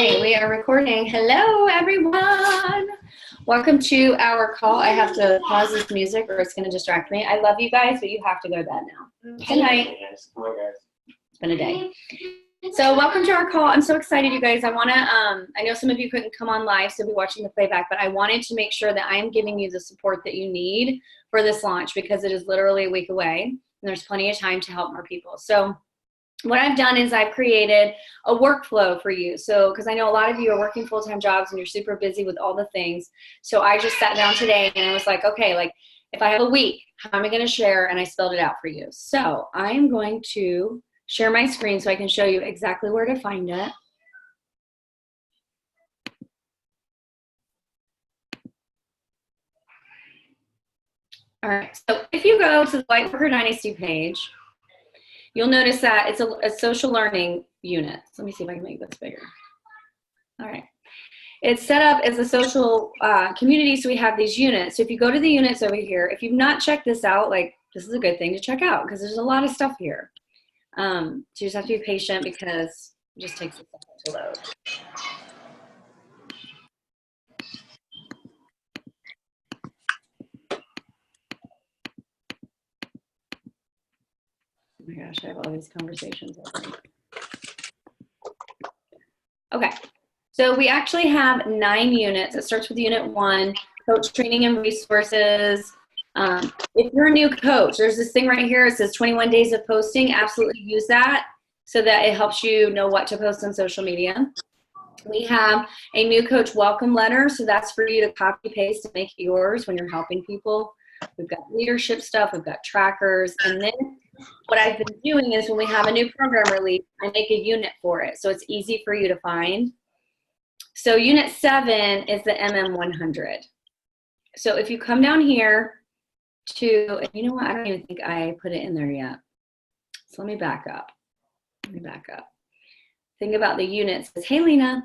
Okay, we are recording. Hello, everyone. Welcome to our call. I have to pause this music or it's going to distract me. I love you guys, but you have to go to bed now. Good night. It's been a day. So welcome to our call. I'm so excited, you guys. I want to, I know some of you couldn't come on live, so be watching the playback, but I wanted to make sure that I'm giving you the support that you need for this launch because it is literally a week away and there's plenty of time to help more people. So what I've done is I've created a workflow for you. So, because I know a lot of you are working full-time jobs and you're super busy with all the things. So I just sat down today and I was like, okay, like if I have a week, how am I going to share? And I spelled it out for you. So I am going to share my screen so I can show you exactly where to find it. All right, so if you go to the Lightworker Dynasty page, you'll notice that it's a social learning unit. So let me see if I can make this bigger. All right. It's set up as a social community, so we have these units. So if you go to the units over here, if you've not checked this out, like this is a good thing to check out because there's a lot of stuff here. So you just have to be patient because it just takes a second to load. Oh my gosh, I have all these conversations. Okay, so we actually have 9 units. It starts with unit 1, coach training and resources. If you're a new coach, there's this thing right here. It says 21 days of posting. Absolutely use that so that it helps you know what to post on social media. We have a new coach welcome letter. So that's for you to copy paste and make it yours when you're helping people. We've got leadership stuff. We've got trackers. And then what I've been doing is when we have a new program release, I make a unit for it. So it's easy for you to find. So unit 7 is the MM100. So if you come down here to, you know what, I don't even think I put it in there yet. So let me back up. Think about the units. Hey, Lena.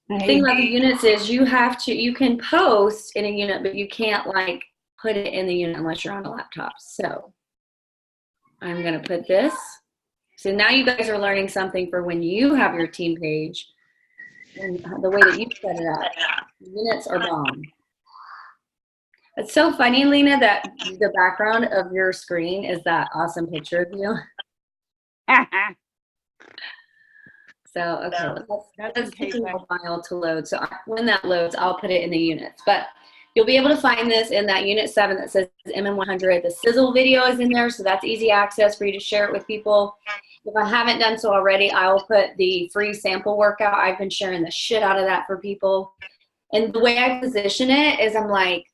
The thing about the units is you can post in a unit, but you can't like put it in the unit unless you're on a laptop. So I'm going to put this. So now you guys are learning something for when you have your team page and the way that you set it up. Units are bomb. It's so funny, Lena, that the background of your screen is that awesome picture of you. So, okay, that's taking a while to load. So when that loads, I'll put it in the units. But you'll be able to find this in that unit 7 that says MM100. The sizzle video is in there, so that's easy access for you to share it with people. If I haven't done so already, I will put the free sample workout. I've been sharing the shit out of that for people. And the way I position it is I'm like,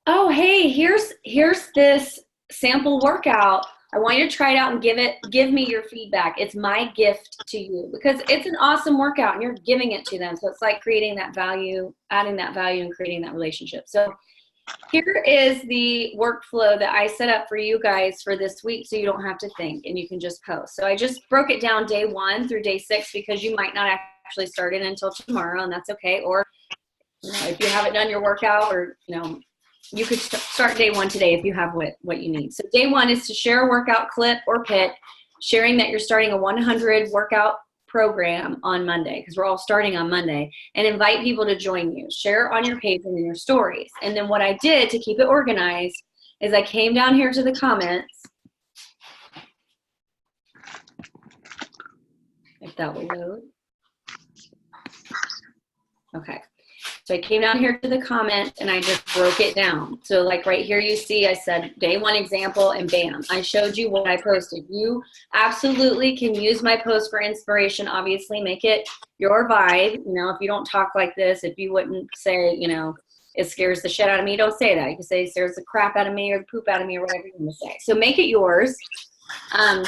oh, hey, here's this sample workout. I want you to try it out and give me your feedback. It's my gift to you because it's an awesome workout and you're giving it to them. So it's like creating that value, adding that value and creating that relationship. So here is the workflow that I set up for you guys for this week so you don't have to think and you can just post. So I just broke it down day 1 through day 6 because you might not actually start it until tomorrow and that's okay. Or if you haven't done your workout or, you could start day 1 today if you have what you need. So day 1 is to share a workout clip or pic, sharing that you're starting a 100 workout program on Monday, because we're all starting on Monday, and invite people to join you. Share on your page and in your stories. And then what I did to keep it organized is I came down here to the comments. If that will load. Okay. So I came down here to the comments and I just broke it down. So like right here you see I said day 1 example and bam, I showed you what I posted. You absolutely can use my post for inspiration. Obviously make it your vibe. If you don't talk like this, if you wouldn't say, it scares the shit out of me, don't say that. You can say it scares the crap out of me or the poop out of me or whatever you want to say. So make it yours. And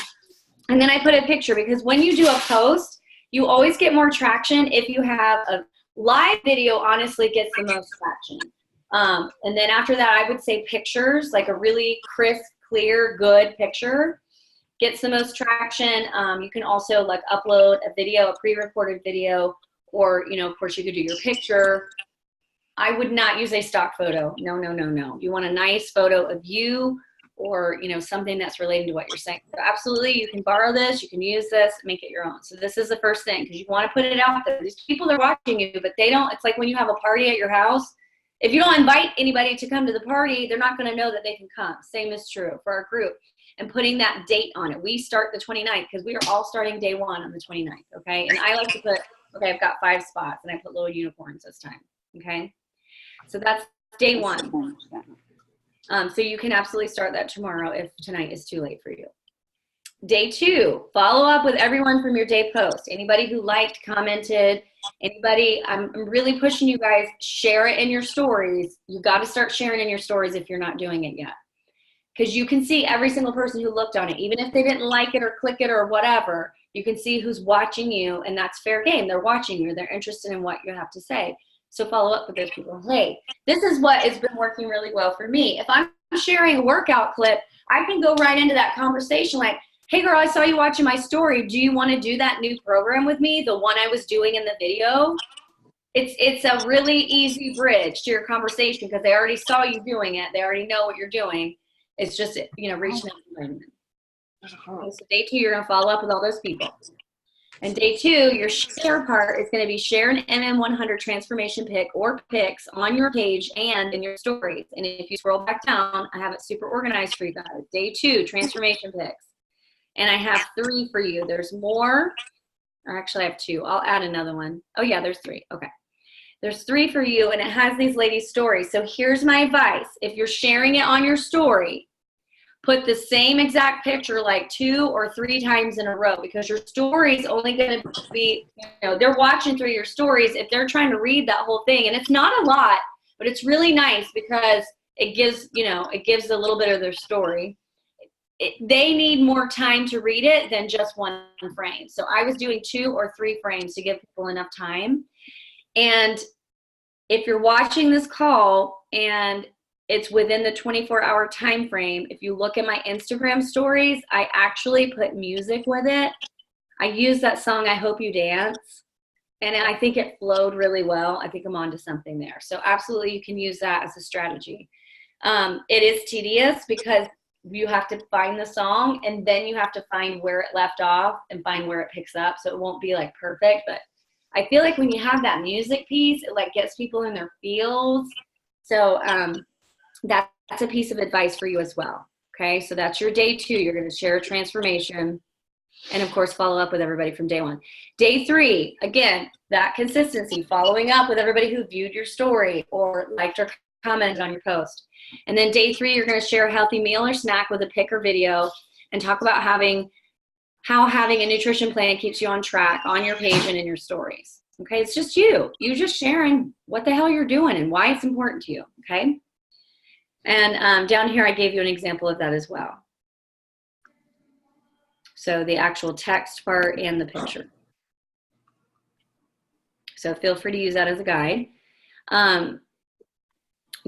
then I put a picture because when you do a post, you always get more traction if you have a live video. Honestly gets the most traction. And then after that, I would say pictures, like a really crisp, clear, good picture gets the most traction. You can also like upload a video, a pre-recorded video, or, of course you could do your picture. I would not use a stock photo. No. You want a nice photo of you or, you know, something that's relating to what you're saying. So absolutely, you can borrow this, you can use this, make it your own. So this is the first thing, because you want to put it out there. These people are watching you, but they don't, it's like when you have a party at your house. If you don't invite anybody to come to the party, they're not going to know that they can come. Same is true for our group. And putting that date on it. We start the 29th because we are all starting day 1 on the 29th, okay? And I like to put, okay, I've got 5 spots, and I put little unicorns this time, okay? So that's day 1. So you can absolutely start that tomorrow if tonight is too late for you. Day 2, follow up with everyone from your day post. Anybody who liked, commented, anybody, I'm really pushing you guys, share it in your stories. You got to start sharing in your stories if you're not doing it yet. Because you can see every single person who looked on it, even if they didn't like it or click it or whatever, you can see who's watching you, and that's fair game. They're watching you. They're interested in what you have to say. So follow up with those people. Hey, this is what has been working really well for me. If I'm sharing a workout clip, I can go right into that conversation like, hey girl, I saw you watching my story. Do you want to do that new program with me? The one I was doing in the video? It's a really easy bridge to your conversation because they already saw you doing it. They already know what you're doing. It's just, you know, reaching out and learning. Okay, so day 2, you're going to follow up with all those people. And day 2, your share part is going to be share an MM100 transformation pic or pics on your page and in your stories. And if you scroll back down, I have it super organized for you guys. Day 2, transformation pics. And I have 3 for you. There's more, or actually I have 2. I'll add another one. Oh yeah, there's 3. Okay. There's 3 for you, and it has these ladies' stories. So here's my advice. If you're sharing it on your story, put the same exact picture like 2 or 3 times in a row, because your story is only going to be, you know, they're watching through your stories if they're trying to read that whole thing. And it's not a lot, but it's really nice because it gives, you know, it gives a little bit of their story. They need more time to read it than just 1 frame. So I was doing 2 or 3 frames to give people enough time. And if you're watching this call and it's within the 24-hour time frame, if you look at my Instagram stories, I actually put music with it. I use that song, I Hope You Dance, and I think it flowed really well. I think I'm onto something there. So absolutely you can use that as a strategy. It is tedious because you have to find the song and then you have to find where it left off and find where it picks up. So it won't be like perfect, but I feel like when you have that music piece, it like gets people in their feels. So that's a piece of advice for you as well. Okay, so that's your day 2. You're going to share a transformation and of course follow up with everybody from day 1. Day 3, again, that consistency, following up with everybody who viewed your story or liked or commented on your post. And then day 3, you're going to share a healthy meal or snack with a pic or video and talk about how having a nutrition plan keeps you on track on your page and in your stories. Okay, it's just you just sharing what the hell you're doing and why it's important to you. Okay, and down here I gave you an example of that as well. So the actual text part and the picture. So feel free to use that as a guide.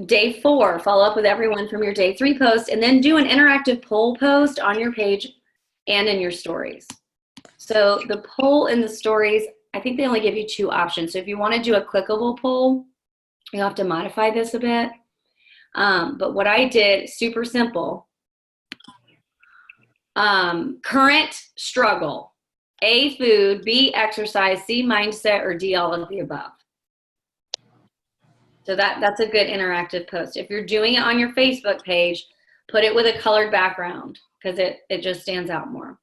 Day 4, follow up with everyone from your day 3 post and then do an interactive poll post on your page and in your stories. So the poll in the stories, I think they only give you 2 options. So if you want to do a clickable poll, you'll have to modify this a bit. But what I did, super simple. Current struggle. A, food, B, exercise, C, mindset, or D, all of the above. So that's a good interactive post. If you're doing it on your Facebook page, put it with a colored background because it just stands out more.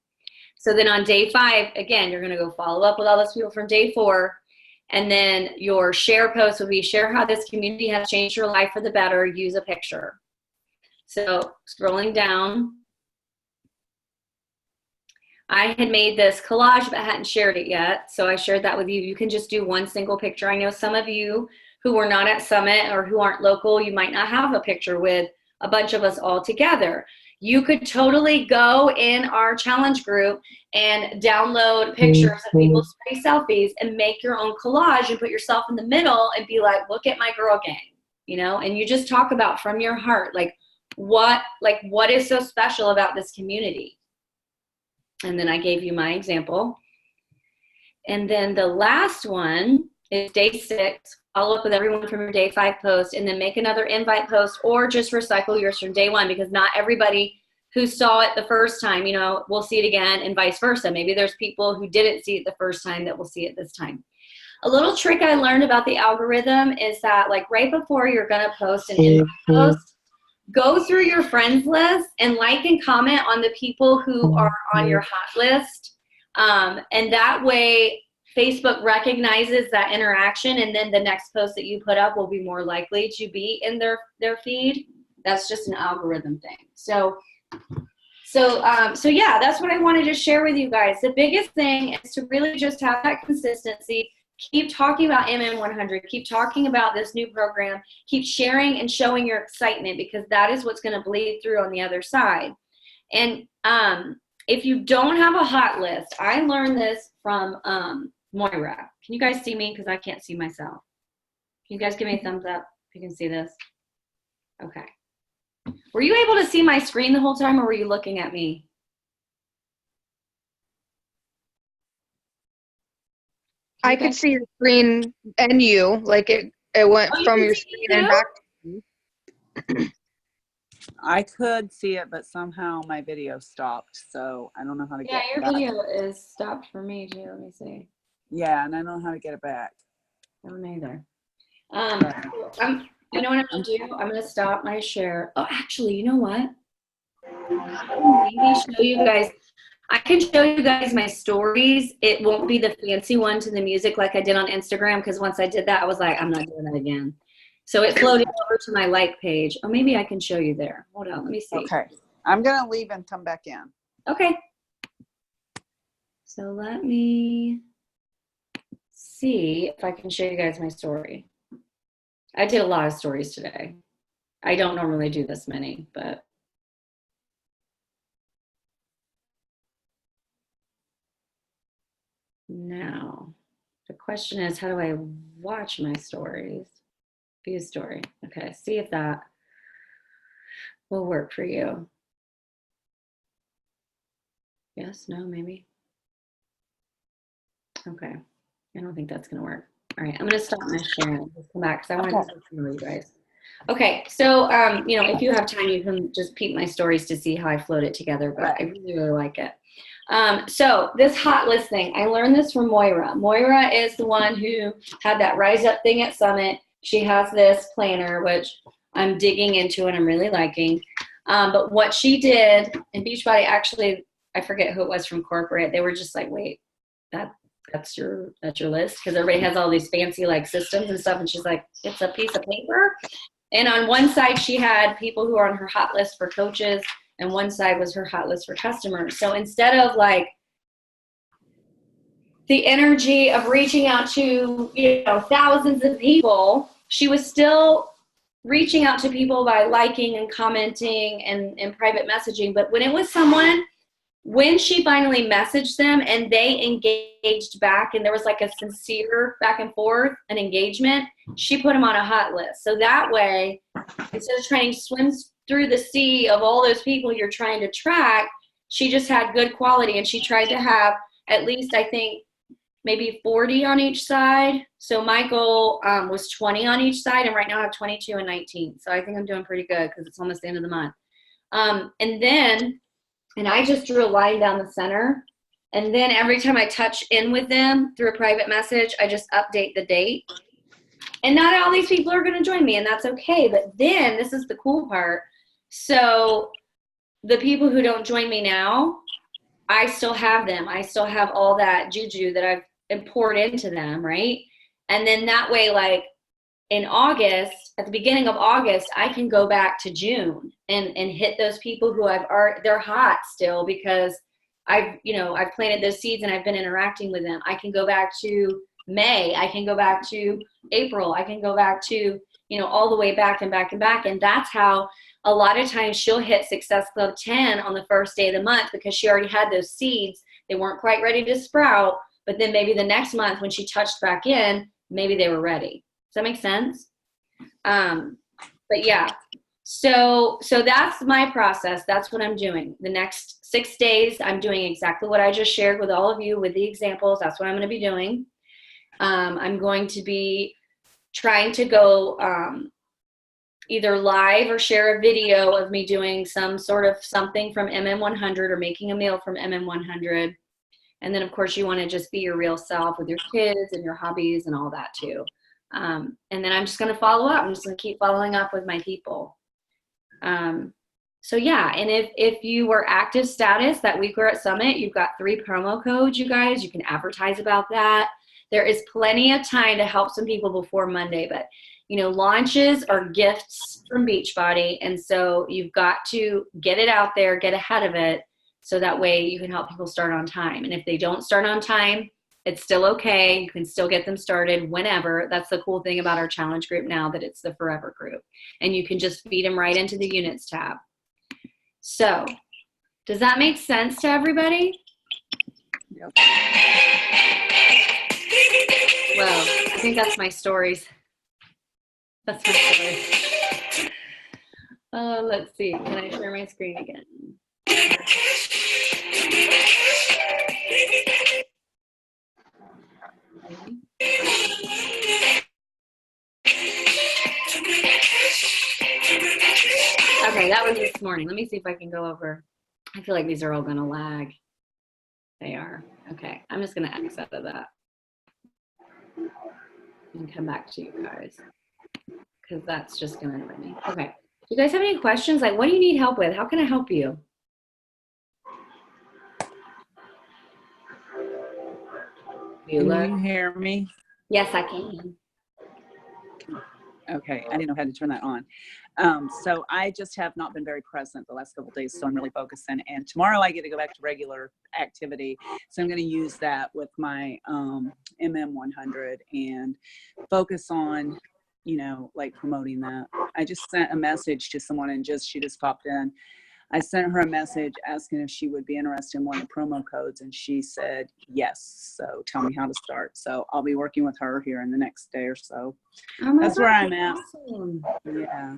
So then on day 5, again, you're going to go follow up with all those people from day 4. And then your share post will be share how this community has changed your life for the better. Use a picture. So scrolling down, I had made this collage but hadn't shared it yet. So I shared that with you. You can just do one single picture. I know some of you who were not at Summit or who aren't local, you might not have a picture with a bunch of us all together. You could totally go in our challenge group and download pictures of people's face selfies and make your own collage and put yourself in the middle and be like, look at my girl gang, you know, and you just talk about from your heart, like what is so special about this community? And then I gave you my example. And then the last one is day 6, follow up with everyone from your day 5 post, and then make another invite post, or just recycle yours from day 1, because not everybody who saw it the first time, you know, will see it again, and vice versa. Maybe there's people who didn't see it the first time that will see it this time. A little trick I learned about the algorithm is that, like, right before you're going to post an invite post, go through your friends list and like and comment on the people who are on your hot list. And that way Facebook recognizes that interaction, and then the next post that you put up will be more likely to be in their feed. That's just an algorithm thing. So yeah, that's what I wanted to share with you guys. The biggest thing is to really just have that consistency. Keep talking about MM100. Keep talking about this new program. Keep sharing and showing your excitement, because that is what's going to bleed through on the other side. And if you don't have a hot list, I learned this from Moira. Can you guys see me? Because I can't see myself. Can you guys give me a thumbs up if you can see this? Okay. Were you able to see my screen the whole time, or were you looking at me? I could see your screen and you, like it went from your screen and back to you. I could see it, but somehow my video stopped, so I don't know how to get it back. Yeah, your video is stopped for me too. Let me see. Yeah, and I don't know how to get it back. I don't either. You know what I'm gonna do? I'm gonna stop my share. Oh, actually, you know what? Maybe show you guys. I can show you guys my stories. It won't be the fancy one to the music like I did on Instagram, because once I did that, I was like, I'm not doing that again. So it floated over to my like page. Oh, maybe I can show you there. Hold on, let me see. Okay, I'm gonna leave and come back in. Okay. So let me see if I can show you guys my story. I did a lot of stories today. I don't normally do this many, but. Now, the question is, how do I watch my stories? View story. Okay, see if that will work for you. Yes, no, maybe. Okay, I don't think that's gonna work. All right, I'm gonna stop my sharing. Just come back because I want to talk to you guys. Okay, so you know, if you have time, you can just peep my stories to see how I float it together, but I really, really like it. So this hot list thing, I learned this from Moira. Moira is the one who had that Rise Up thing at Summit. She has this planner, which I'm digging into and I'm really liking. But what she did, and Beachbody actually, I forget who it was from corporate, they were just like, wait, that's your list? Because everybody has all these fancy like systems and stuff. And she's like, it's a piece of paper. And on one side, she had people who are on her hot list for coaches, and one side was her hot list for customers. So instead of like the energy of reaching out to, you know, thousands of people, she was still reaching out to people by liking and commenting and private messaging. But when it was someone, when she finally messaged them and they engaged back, and there was like a sincere back and forth, an engagement, she put them on a hot list. So that way, instead of trying to swim through the sea of all those people you're trying to track, she just had good quality, and she tried to have at least, I think, maybe 40 on each side. So my goal was 20 on each side, and right now I have 22 and 19. So I think I'm doing pretty good because it's almost the end of the month. And I just drew a line down the center, and then every time I touch in with them through a private message, I just update the date. And not all these people are going to join me, and that's okay. But then this is the cool part. So the people who don't join me now, I still have them. I still have all that juju that I've poured into them, right? And then that way, like in August, at the beginning of August, I can go back to June and hit those people who they're hot still, because I've planted those seeds and I've been interacting with them. I can go back to May. I can go back to April. I can go back to, you know, all the way back and back and back. And that's how a lot of times she'll hit Success Club 10 on the first day of the month, because she already had those seeds. They weren't quite ready to sprout, but then maybe the next month when she touched back in, maybe they were ready. Does that make sense? But yeah, so that's my process. That's what I'm doing. The next 6 days, I'm doing exactly what I just shared with all of you with the examples. That's what I'm going to be doing. I'm going to be trying to go either live or share a video of me doing some sort of something from MM100 or making a meal from MM100. And then, of course, you want to just be your real self with your kids and your hobbies and all that too. And then I'm just going to follow up. I'm just going to keep following up with my people. So yeah, and if you were active status that week we're at Summit, you've got 3 promo codes, you guys. You can advertise about that. There is plenty of time to help some people before Monday, but you know, launches are gifts from Beachbody, and so you've got to get it out there, get ahead of it, so that way you can help people start on time. And if they don't start on time, it's still okay. You can still get them started whenever. That's the cool thing about our challenge group now, that it's the forever group, and you can just feed them right into the units tab. So does that make sense to everybody? Yep. Well, I think that's my stories. That's my story. Let's see. Can I share my screen again? Okay, that was this morning. Let me see if I can go over. I feel like these are all going to lag. They are. Okay, I'm just going to X out of that and come back to you guys, because that's just going to annoy me. Okay. Do you guys have any questions? Like, what do you need help with? How can I help you? Can you hear me? Yes, I can. Okay, I didn't know how to turn that on. So I just have not been very present the last couple of days, so I'm really focusing. And tomorrow I get to go back to regular activity, so I'm going to use that with my MM100 and focus on, you know, like promoting that. I just sent a message to someone, and she just popped in. I sent her a message asking if she would be interested in one of the promo codes, and she said yes. So tell me how to start. So I'll be working with her here in the next day or so. Oh, that's where I'm at. Awesome. Yeah.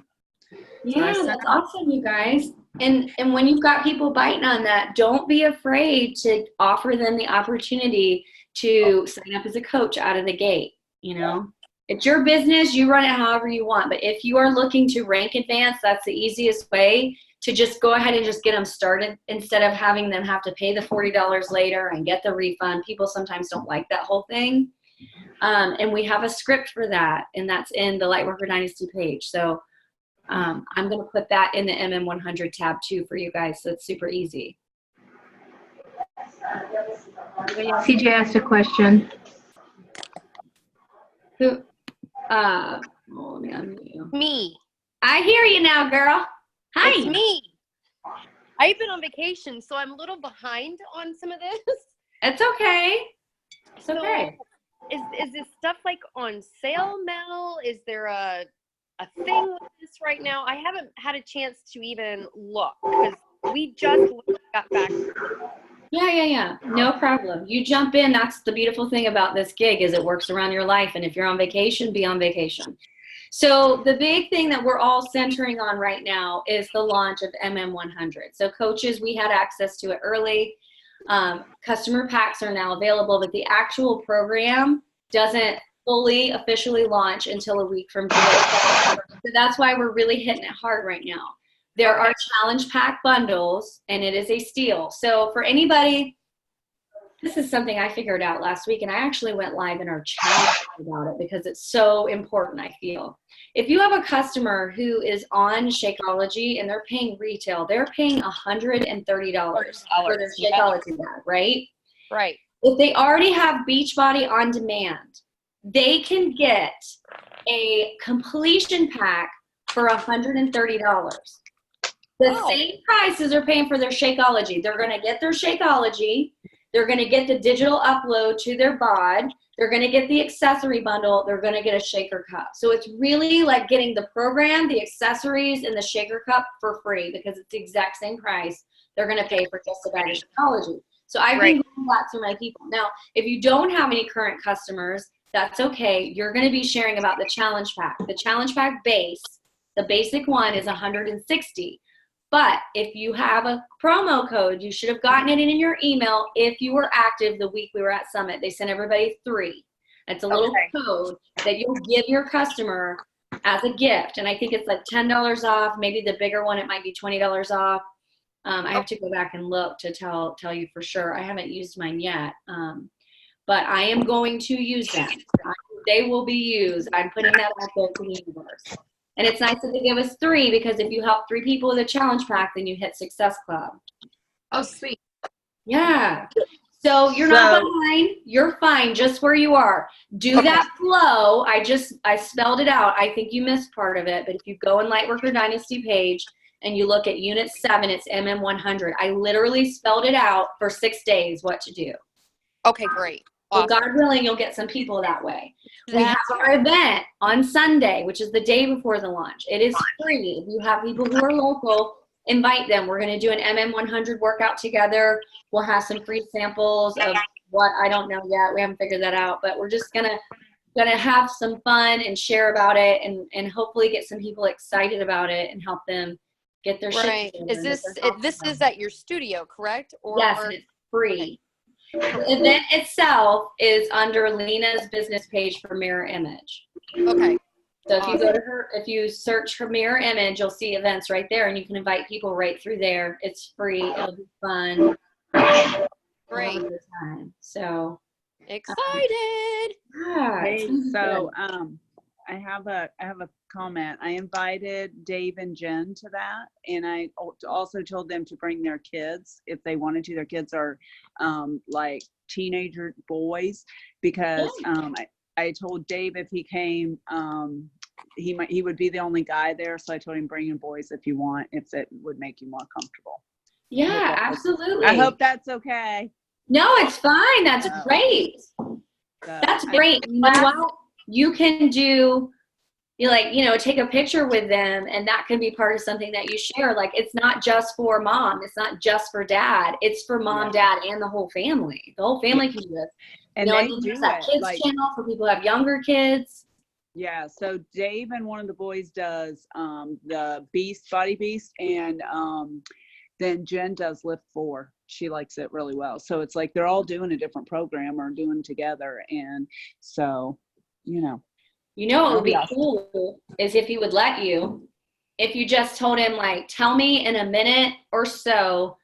Yeah, so that's awesome, you guys. And when you've got people biting on that, don't be afraid to offer them the opportunity to sign up as a coach out of the gate. You know, it's your business. You run it however you want. But if you are looking to rank advance, that's the easiest way to just go ahead and just get them started, instead of having them have to pay the $40 later and get the refund. People sometimes don't like that whole thing. And we have a script for that, and that's in the Lightworker Dynasty page. So I'm going to put that in the MM100 tab too for you guys. So it's super easy. CJ asked a question. Who? Let me unmute you. Me. I hear you now, girl. Hi. It's me. I've been on vacation, so I'm a little behind on some of this. It's okay. It's okay. Is this stuff like on sale, Mel? Is there a thing with this right now? I haven't had a chance to even look, because we just got back. Yeah. No problem. You jump in. That's the beautiful thing about this gig, is it works around your life. And if you're on vacation, be on vacation. So the big thing that we're all centering on right now is the launch of MM100. So coaches, we had access to it early. Customer packs are now available, but the actual program doesn't fully officially launch until a week from today. So that's why we're really hitting it hard right now. There are challenge pack bundles, and it is a steal. So for anybody, this is something I figured out last week, and I actually went live in our chat about it because it's so important, I feel. If you have a customer who is on Shakeology and they're paying retail, they're paying $130 for their Shakeology bag, right? Right. If they already have Beachbody on demand, they can get a completion pack for $130. The same price as they're paying for their Shakeology. They're going to get their Shakeology. They're going to get the digital upload to their bod. They're going to get the accessory bundle. They're going to get a shaker cup. So it's really like getting the program, the accessories, and the shaker cup for free, because it's the exact same price they're going to pay for just about Shakeology. So I've been doing that to my people. Now, if you don't have any current customers, that's okay. You're going to be sharing about the challenge pack. The challenge pack base, the basic one, is $160. But if you have a promo code, you should have gotten it in your email if you were active the week we were at Summit. They sent everybody 3. It's a little code that you'll give your customer as a gift. And I think it's like $10 off. Maybe the bigger one, it might be $20 off. I have to go back and look to tell you for sure. I haven't used mine yet. But I am going to use them. They will be used. I'm putting that out there to the universe. And it's nice that they give us 3, because if you help 3 people with a challenge pack, then you hit Success Club. Oh, sweet. Yeah. So you're not behind. You're fine just where you are. Do that flow. I spelled it out. I think you missed part of it. But if you go in Lightworker Dynasty page and you look at Unit 7, it's MM100. I literally spelled it out for 6 days what to do. Okay, great. So Awesome. God willing, you'll get some people that way. We have our event on Sunday, which is the day before the launch. It is free. If you have people who are local, invite them. We're going to do an MM100 workout together. We'll have some free samples of what I don't know yet. We haven't figured that out, but we're just gonna have some fun and share about it, and hopefully get some people excited about it and help them get their shit together. This is at your studio, correct? Yes, and it's free. The event itself is under Lena's business page for Mirror Image. Okay. So if you go to if you search her Mirror Image, you'll see events right there, and you can invite people right through there. It's free. It'll be fun. Great. Time. So excited. Yeah. Hey, so I have a comment. I invited Dave and Jen to that, and I also told them to bring their kids if they wanted to. Their kids are like teenager boys, because I told Dave if he came, he would be the only guy there. So I told him bring in boys if you want, if it would make you more comfortable. Yeah, absolutely. I hope that's okay. No, it's fine. That's great. That's great. You know what? You can do, take a picture with them, and that can be part of something that you share. Like, it's not just for mom. It's not just for dad. It's for mom, dad, and the whole family. The whole family can do this. And they do that kids channel for people who have younger kids. Yeah. So Dave and one of the boys does the Body Beast, and then Jen does Lift 4. She likes it really well. So it's like they're all doing a different program or doing together. And so, what would be cool is if he would let you, if you just told him, like, tell me in a minute or so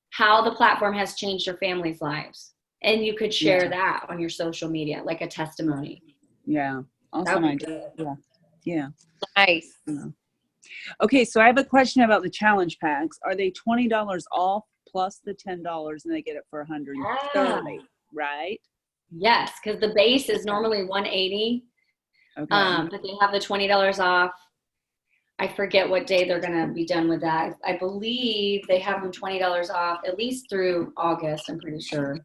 how the platform has changed your family's lives. And you could share that on your social media, like a testimony. Yeah. Awesome idea. Yeah. Nice. Yeah. Okay, so I have a question about the challenge packs. Are they $20 off plus the $10, and they get it for $130, right? Yes, because the base is normally $180. Okay. But they have the $20 off. I forget what day they're going to be done with that. I believe they have them $20 off at least through August. I'm pretty sure.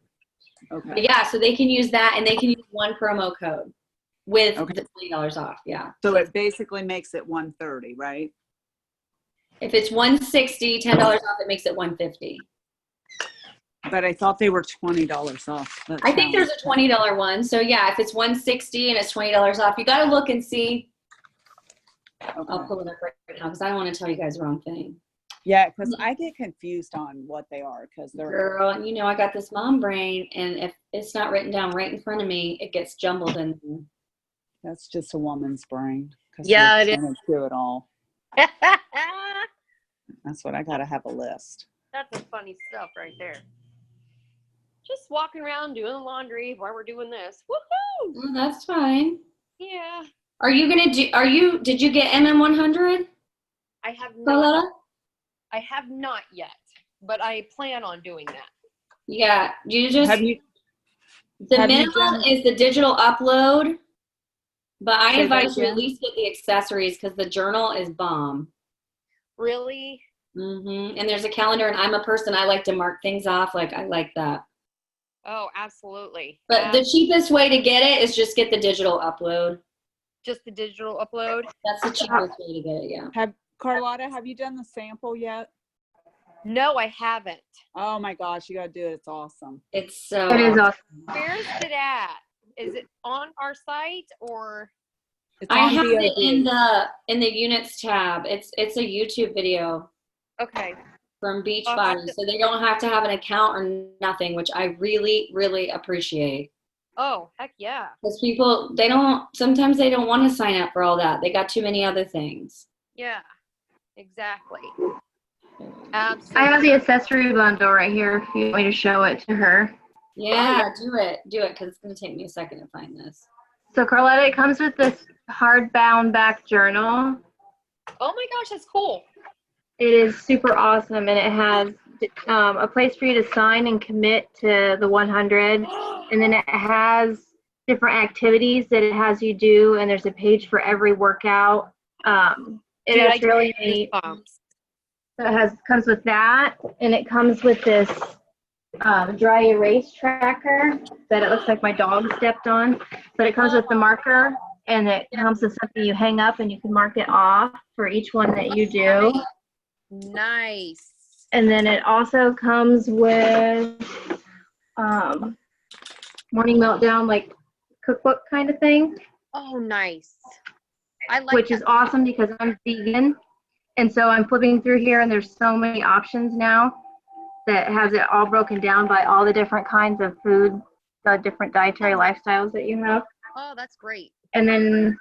Okay. But yeah, so they can use that, and they can use one promo code with the $20 off. Yeah. So it basically makes it $130, right? If it's $160, $10 off, it makes it $150. But I thought they were $20 off. I think there's a $20 one. So yeah, if it's $160 and it's $20 off, you got to look and see. Okay. I'll pull it up right now because I don't want to tell you guys the wrong thing. Yeah, because I get confused on what they are, because they're girl. I got this mom brain, and if it's not written down right in front of me, it gets jumbled in. That's just a woman's brain. Yeah, it is. Do it all. That's what I gotta have a list. That's some funny stuff right there. Just walking around doing the laundry while we're doing this. Woohoo! Well, that's fine. Yeah. Did you get MM100? I have not. Carlotta? I have not yet, but I plan on doing that. Yeah. The have minimum is the digital upload, but I advise you again? at least get the accessories because the journal is bomb. Really? Mm-hmm. And there's a calendar, and I'm a person, I like to mark things off. Like, I like that. Oh, absolutely. But the cheapest way to get it is just get the digital upload. Just the digital upload? That's the cheapest way to get it, yeah. Carlotta, have you done the sample yet? No, I haven't. Oh my gosh, you gotta do it. It's awesome. It is awesome. Where's it at? Is it on our site or? It's I on have VOD. it in the units tab. It's a YouTube video. Okay. From Beachbody, so they don't have to have an account or nothing, which I really, really appreciate. Oh, heck yeah. Because people, sometimes they don't want to sign up for all that. They got too many other things. Yeah, exactly. I Absolutely. have the accessory bundle right here if you want me to show it to her. Yeah, do it, because it's going to take me a second to find this. So Carletta, it comes with this hardbound back journal. Oh my gosh, that's cool. It is super awesome, and it has a place for you to sign and commit to the 100, and then it has different activities that it has you do, and there's a page for every workout. It's really neat. So it comes with that, and it comes with this dry erase tracker that it looks like my dog stepped on, but it comes with the marker, and it comes with something you hang up, and you can mark it off for each one that you do. Nice. And then it also comes with Morning Meltdown, like cookbook kind of thing. Oh, nice. I like which that. is awesome because I'm vegan. And so I'm flipping through here, and there's so many options now that has it all broken down by all the different kinds of food, the different dietary lifestyles that you have. Oh, that's great. And then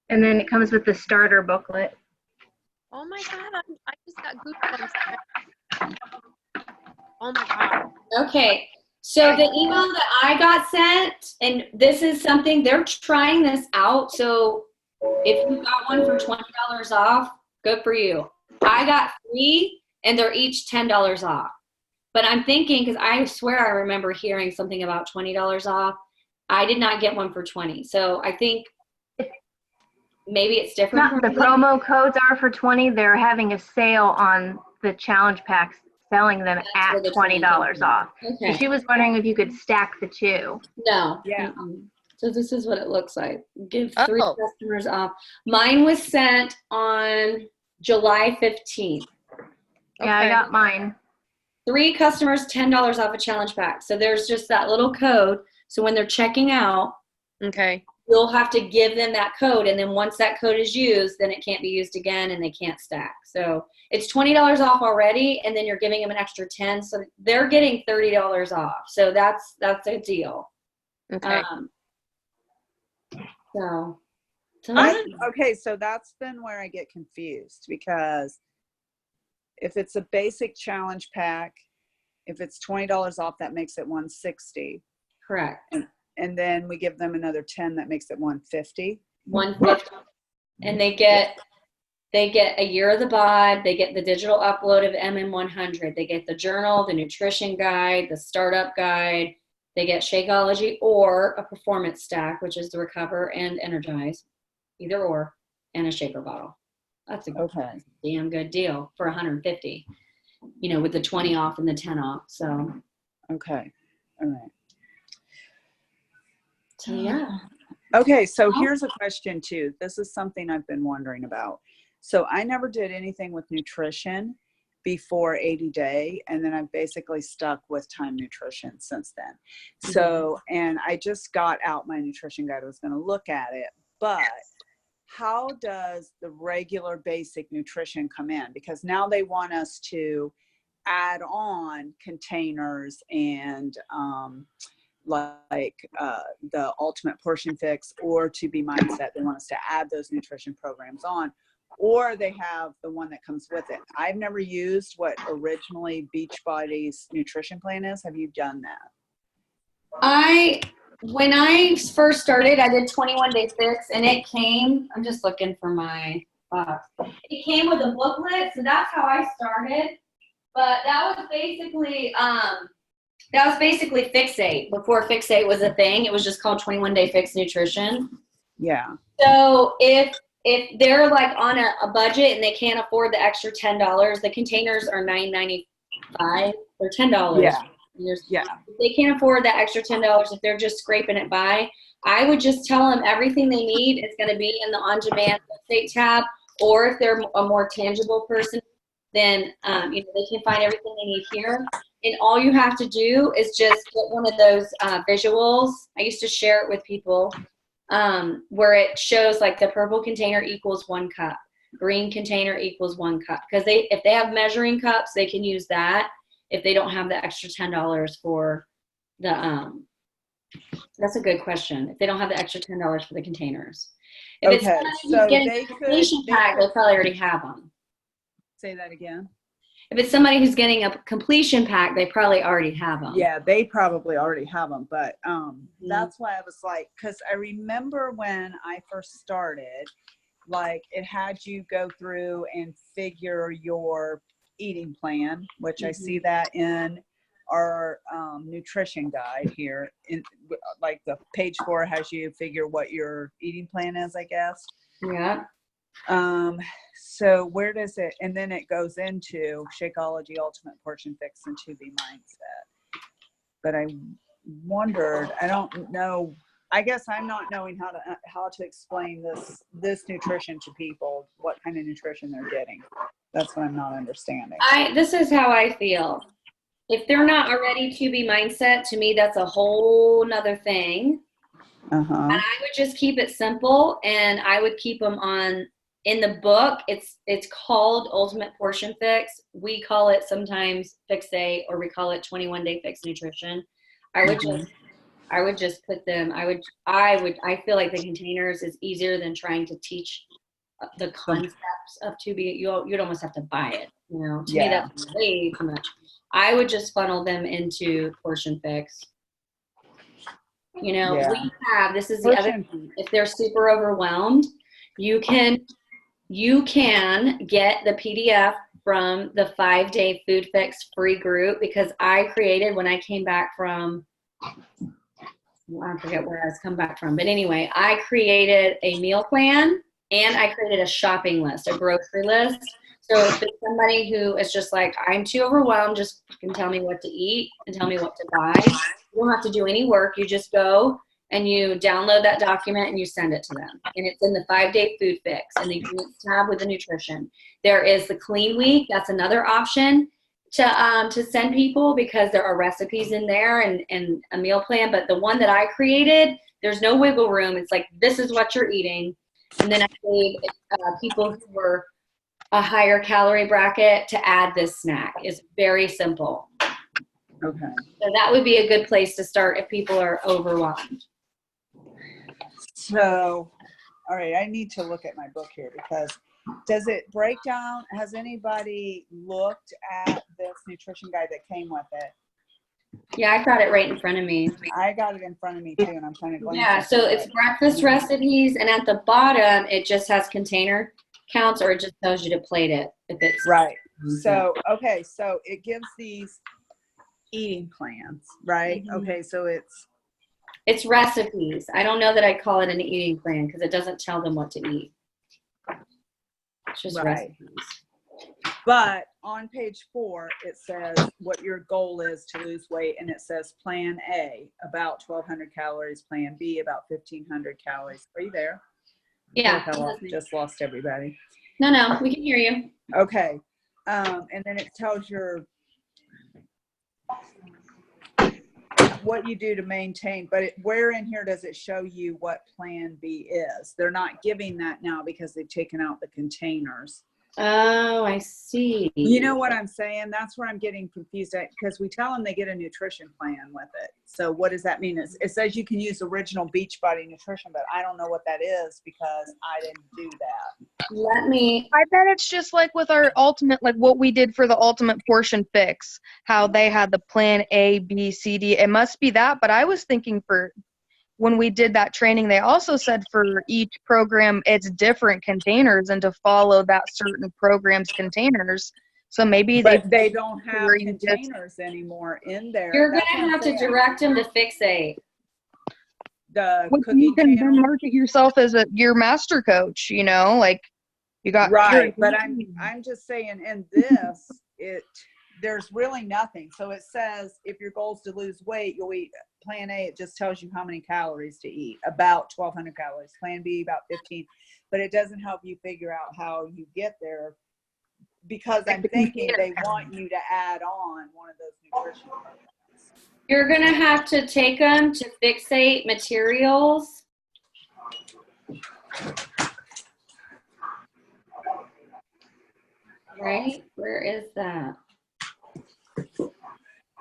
it comes with the starter booklet. Oh my God, I just got goosebumps. Oh my God. Okay, so the email that I got sent, and this is something, they're trying this out, so if you got one for $20 off, good for you. I got 3, and they're each $10 off. But I'm thinking, because I swear I remember hearing something about $20 off. I did not get one for 20, so I think maybe it's different. The promo codes are for 20. They're having a sale on the challenge packs, selling them at $20 off. Okay. So she was wondering if you could stack the two. No. Yeah. So this is what it looks like. Give 3 customers off. Mine was sent on July 15th. Yeah, I got mine. 3 customers, $10 off a challenge pack. So there's just that little code. So when they're checking out, okay, you'll have to give them that code. And then once that code is used, then it can't be used again and they can't stack. So it's $20 off already, and then you're giving them an extra 10. So they're getting $30 off. So that's a deal. okay. Okay, so that's then where I get confused, because if it's a basic challenge pack, if it's $20 off, that makes it $160. Correct. And then we give them another 10, that makes it $150. $150. And they get a year of the bod. They get the digital upload of MM100. They get the journal, the nutrition guide, the startup guide. They get Shakeology or a performance stack, which is the Recover and Energize, either or, and a shaker bottle. That's a damn good deal for $150, with the 20 off and the 10 off. So, okay. All right. So, yeah. Okay. So here's a question too. This is something I've been wondering about. So I never did anything with nutrition before 80 day. And then I've basically stuck with Time Nutrition since then. So, and I just got out my nutrition guide. I was going to look at it, but how does the regular basic nutrition come in? Because now they want us to add on containers and the Ultimate Portion Fix or To Be Mindset. They want us to add those nutrition programs on, or they have the one that comes with it. I've never used what originally Beachbody's nutrition plan is. Have you done that? When I first started, I did 21 Day Fix, and it came, I'm just looking for my box. It came with a booklet, so that's how I started. But that was basically Fixate. Before Fixate was a thing, it was just called 21 Day Fix Nutrition. Yeah. So if they're like on a budget and they can't afford the extra $10, the containers are $9.95 or $10. Yeah. Yeah. If they can't afford that extra $10, if they're just scraping it by, I would just tell them everything they need is going to be in the on-demand Fixate tab. Or if they're a more tangible person, then they can find everything they need here. And all you have to do is just get one of those visuals. I used to share it with people where it shows like the purple container equals 1 cup, green container equals 1 cup. Because if they have measuring cups, they can use that if they don't have the extra $10 for the That's a good question. If they don't have the extra $10 for the containers. If it's Okay, somebody who's so getting they a completion could pack, they probably already have them. say that again. If it's somebody who's getting a completion pack, they probably already have them. Yeah, they probably already have them, but that's why I was like, because I remember when I first started, like it had you go through and figure your eating plan, which I see that in our nutrition guide here. In like the page 4 has you figure what your eating plan is, I guess. Yeah. So where does it, and then it goes into Shakeology, Ultimate Portion Fix, and 2B Mindset. But I wondered, I don't know, I guess I'm not knowing how to explain this nutrition to people, what kind of nutrition they're getting. That's what I'm not understanding. This is how I feel. If they're not already 2B mindset, to me, that's a whole nother thing. And I would just keep it simple, and I would keep them on, in the book, it's called Ultimate Portion Fix. We call it sometimes Fix A, or we call it 21-Day Fix Nutrition. I would just put them, I feel like the containers is easier than trying to teach the concepts of 2B. You'd almost have to buy it, you know. To me, that's way too much. I would just funnel them into Portion Fix. You know, we have, this is the other thing, if they're super overwhelmed, you can get the PDF from the 5-day food fix free group, because I created, when I came back from, I forget where I was come back from, but anyway, I created a meal plan and I created a shopping list, a grocery list. So if it's somebody who is just like, I'm too overwhelmed, just can tell me what to eat and tell me what to buy. You don't have to do any work. You just go and you download that document and you send it to them. And it's in the 5-day food fix and the tab with the nutrition. There is the clean week. That's another option to send people, because there are recipes in there and a meal plan. But the one that I created, there's no wiggle room. It's like, this is what you're eating. And then I gave people who were a higher calorie bracket to add this snack. It's very simple. Okay. So that would be a good place to start if people are overwhelmed. So, all right, I need to look at my book here, because does it break down? Has anybody looked at this nutrition guide that came with it? Yeah, I got it right in front of me. I got it in front of me too, and I'm kind of glancing. Yeah, so it's breakfast recipes, and at the bottom, it just has container counts, or it just tells you to plate it if it's right. So, okay, so it gives these eating plans, right? Okay, so it's recipes. I don't know that I call it an eating plan, because it doesn't tell them what to eat. It's just recipes. But on page 4, it says what your goal is to lose weight, and it says plan A, about 1,200 calories, plan B, about 1,500 calories. Are you there? Yeah. Just lost everybody. No, we can hear you. Okay. And then it tells your what you do to maintain, but where in here does it show you what plan B is? They're not giving that now because they've taken out the containers. Oh, I see. You know what I'm saying? That's where I'm getting confused at, because we tell them they get a nutrition plan with it. So what does that mean? It says you can use original Beachbody nutrition, but I don't know what that is because I didn't do that. I bet it's just like with our ultimate, like what we did for the Ultimate Portion Fix, how they had the plan A, B, C, D. It must be that, but I was thinking for when we did that training, they also said for each program, it's different containers and to follow that certain program's containers. So maybe they don't have containers anymore in there. You're going to have to direct them to Fixate. You can then market yourself as your master coach, you know, like you got. Right, but I'm just saying in this, there's really nothing. So it says if your goal is to lose weight, you'll eat plan A. It just tells you how many calories to eat, about 1,200 calories. Plan B, about 15, but it doesn't help you figure out how you get there, because I'm thinking they want you to add on one of those nutrition programs. You're going to have to take them to Fixate materials. Right? Where is that?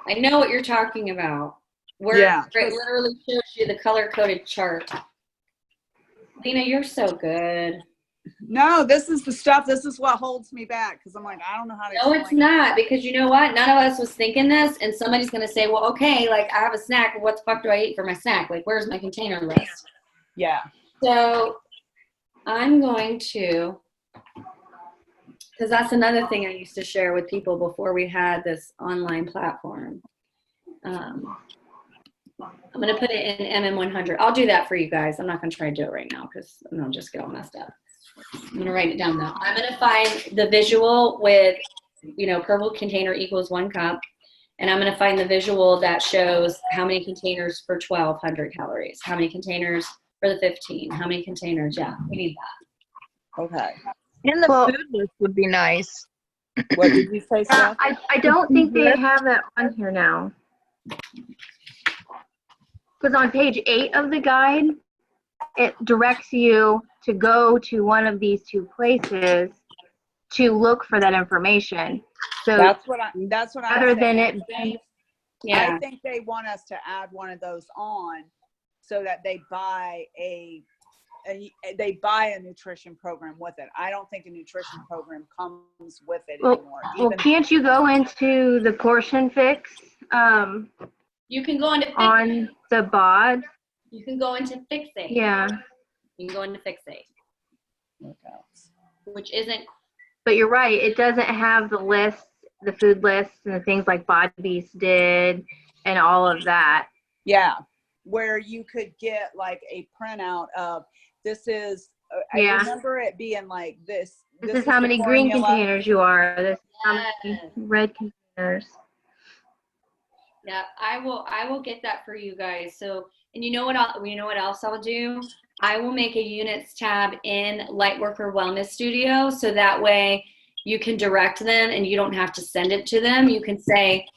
I know what you're talking about. Yeah. Where it literally shows you the color-coded chart. Lena, you're so good. No, this is the stuff. This is what holds me back because I'm like, I don't know how to. No, it's not, because you know what? None of us was thinking this, and somebody's going to say, well, okay, like I have a snack. What the fuck do I eat for my snack? Like, where's my container list? Yeah. So I'm going to, because that's another thing I used to share with people before we had this online platform. I'm going to put it in MM100. I'll do that for you guys. I'm not going to try to do it right now because I'll just get all messed up. I'm going to write it down though. I'm going to find the visual with, purple container equals 1 cup. And I'm going to find the visual that shows how many containers for 1,200 calories, how many containers for the 15, how many containers. Yeah, we need that. Okay. And the food list would be nice. What did you say, Yeah, Steph? I don't think they have that on here now. Because on page 8 of the guide, it directs you to go to one of these 2 places to look for that information. So That's what I'm rather saying. than it be, I think they want us to add one of those on so that they buy a nutrition program with it. I don't think a nutrition program comes with it anymore. Well, can't you go into the portion fix? You can go into on the bod. You can go into Fixate. Yeah. You can go into Fixate. Which isn't. But you're right. It doesn't have the lists, the food lists, and the things like Bod Beast did, and all of that. Yeah, where you could get like a printout of this is. I remember it being like this. This is how many green containers you are. This is how many red containers. Yeah, I will get that for you guys. So, and you know what else I'll do? I will make a units tab in Lightworker Wellness Studio, so that way you can direct them and you don't have to send it to them. You can say,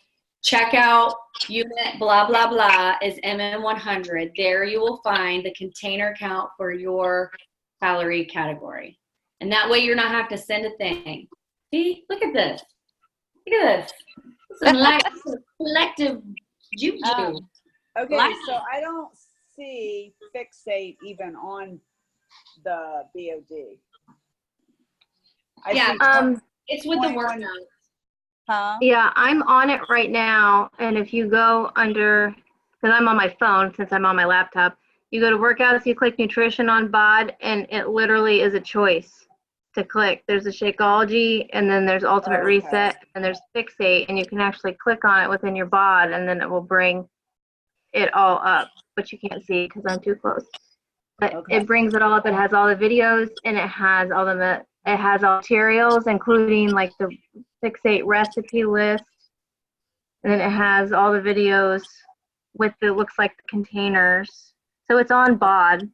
check out unit blah, blah, blah is MM100. There you will find the container count for your calorie category. And that way you're not having to send a thing. See, look at this. Look at this. Some collective juju. Okay, so I don't see Fixate even on the BOD. It's with the work notes. Huh? Yeah, I'm on it right now, and if you go under, because I'm on my phone since I'm on my laptop, you go to workouts, you click nutrition on bod, and it literally is a choice to click. There's a Shakeology, and then there's Ultimate Reset, and there's Fixate, and you can actually click on it within your bod, and then it will bring it all up, but you can't see because I'm too close. But it brings it all up. It has all the videos, and it has all materials, including like the Fixate recipe list, and then it has all the videos with the looks like the containers. So it's on bod.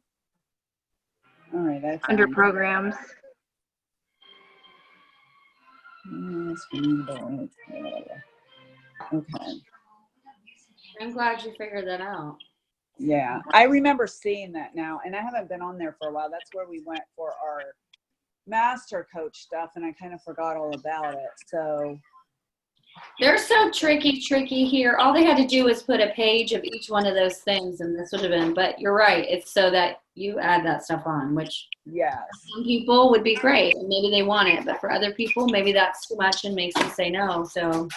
All right, that's under programs. Okay. I'm glad you figured that out. Yeah, I remember seeing that now, and I haven't been on there for a while. That's where we went for our master coach stuff, and I kind of forgot all about it. So they're so tricky here. All they had to do was put a page of each one of those things, and this would have been. But you're right. It's so that you add that stuff on, which some people would be great, and maybe they want it. But for other people, maybe that's too much and makes them say no. So,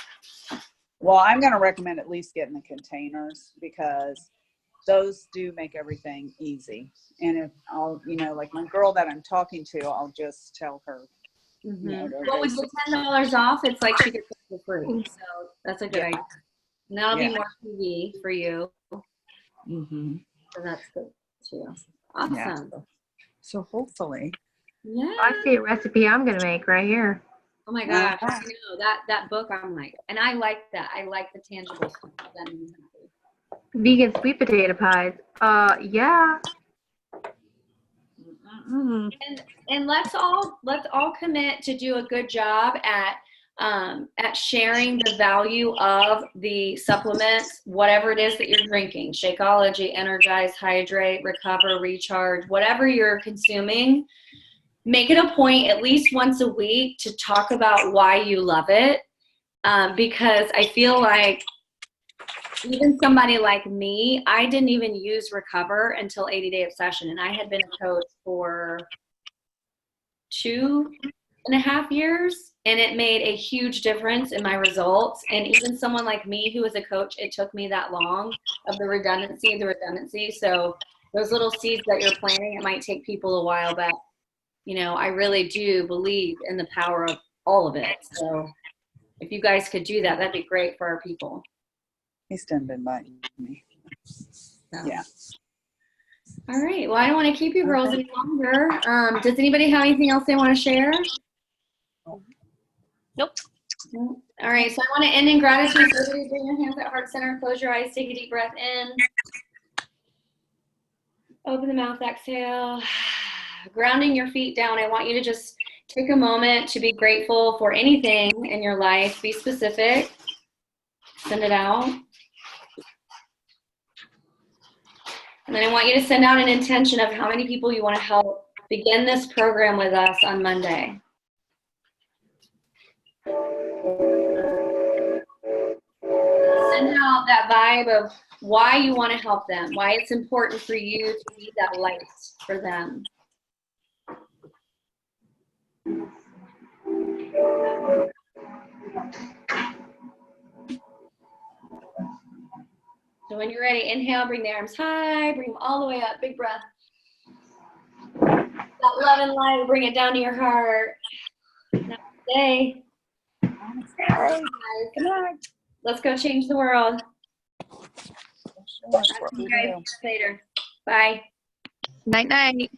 well, I'm going to recommend at least getting the containers because those do make everything easy. And if I'll, like my girl that I'm talking to, I'll just tell her. Well, with the $10 off, it's like she gets it for free. So that's a good idea. And that'll be more TV for you. Mm-hmm. So that's good too. Awesome. Yeah. So hopefully. Yeah. I see a recipe I'm gonna make right here. Oh my gosh. I know that book. I'm like, and I like that. I like the tangible stuff. Vegan sweet potato pies. Yeah. Mm-hmm. And let's all commit to do a good job at sharing the value of the supplements, whatever it is that you're drinking, Shakeology, Energize, Hydrate, Recover, Recharge, whatever you're consuming. Make it a point at least once a week to talk about why you love it, because I feel like even somebody like me, I didn't even use Recover until 80 Day Obsession. And I had been a coach for 2.5 years, and it made a huge difference in my results. And even someone like me who was a coach, it took me that long of the redundancy. So those little seeds that you're planting, it might take people a while, but you know, I really do believe in the power of all of it. So if you guys could do that, that'd be great for our people. He's done been biting me. So. Yeah. All right. Well, I don't want to keep you girls any longer. Does anybody have anything else they want to share? Nope. All right. So I want to end in gratitude. So everybody bring your hands at heart center. Close your eyes. Take a deep breath in. Open the mouth. Exhale. Grounding your feet down. I want you to just take a moment to be grateful for anything in your life. Be specific. Send it out. And then I want you to send out an intention of how many people you want to help begin this program with us on Monday. Send out that vibe of why you want to help them, why it's important for you to be that light for them. So when you're ready, inhale, bring the arms high, bring them all the way up, big breath. That love and light, bring it down to your heart. Namaste. All right, let's go change the world. I'll see you guys later. Bye. Night, night.